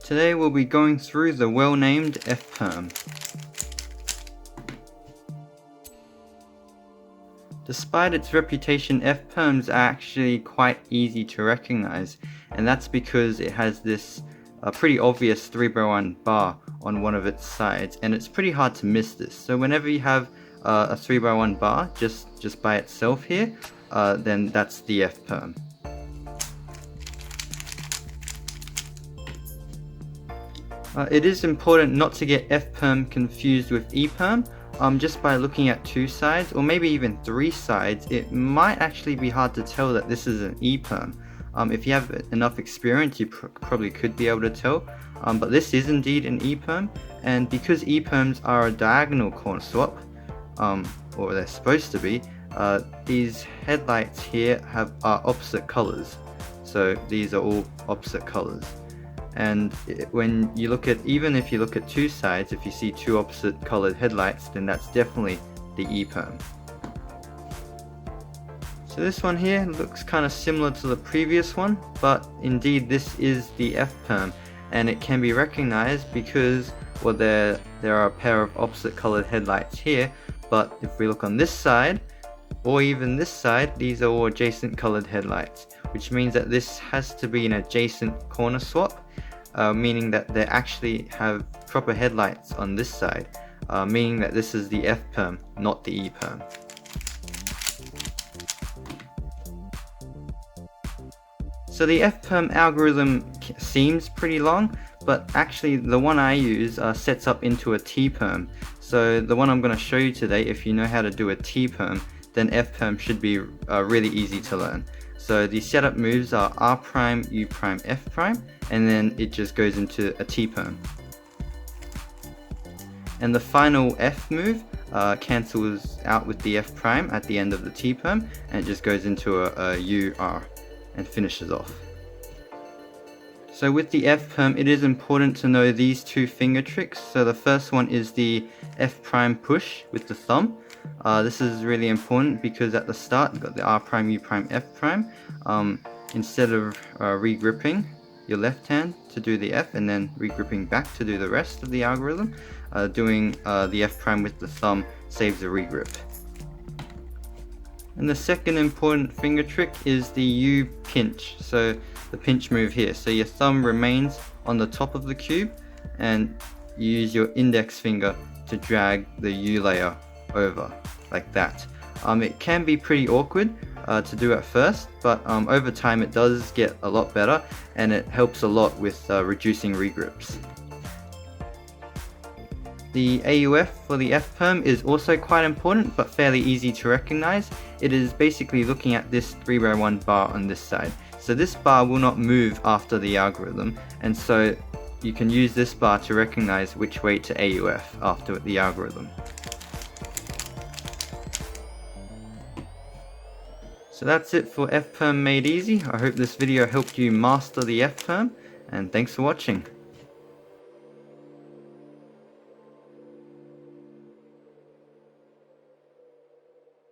Today we'll be going through the well-named F Perm. Despite its reputation, F Perms are actually quite easy to recognize, and that's because it has this pretty obvious 3x1 bar on one of its sides, and it's pretty hard to miss this. So whenever you have a 3x1 bar just by itself here, then that's the F Perm. It is important not to get F Perm confused with E Perm. Just by looking at two sides, or maybe even three sides, it might actually be hard to tell that this is an E Perm. If you have enough experience, you probably could be able to tell, but this is indeed an E Perm, and because E Perms are a diagonal corner swap, or they're supposed to be, these headlights here are opposite colors. So these are all opposite colors. And when you look at, even if you look at two sides, if you see two opposite colored headlights, then that's definitely the E Perm. So this one here looks kind of similar to the previous one, but indeed this is the F Perm, and it can be recognized because, well, there are a pair of opposite colored headlights here, but if we look on this side, or even this side, these are all adjacent colored headlights, which means that this has to be an adjacent corner swap. Meaning that they actually have proper headlights on this side, meaning that this is the F Perm, not the E Perm. So the F Perm algorithm seems pretty long, but actually the one I use sets up into a T Perm. So the one I'm going to show you today, if you know how to do a T Perm, then F Perm should be really easy to learn. So the setup moves are R prime, U prime, F prime, and then it just goes into a T Perm. And the final F move cancels out with the F prime at the end of the T Perm, and it just goes into a U, R, and finishes off. So with the F Perm, it is important to know these two finger tricks. So the first one is the F prime push with the thumb. This is really important because at the start you've got the R prime, U prime, F prime. Instead of re-gripping your left hand to do the F and then re-gripping back to do the rest of the algorithm, doing the F prime with the thumb saves a re-grip. And the second important finger trick is the U pinch, so the pinch move here. So your thumb remains on the top of the cube and you use your index finger to drag the U layer over like that. It can be pretty awkward to do at first, but over time it does get a lot better, and it helps a lot with reducing regrips. The AUF for the F Perm is also quite important, but fairly easy to recognize. It is basically looking at this 3x1 bar on this side. So this bar will not move after the algorithm, and so you can use this bar to recognize which way to AUF after the algorithm. So that's it for F Perm Made Easy. I hope this video helped you master the F Perm, and thanks for watching.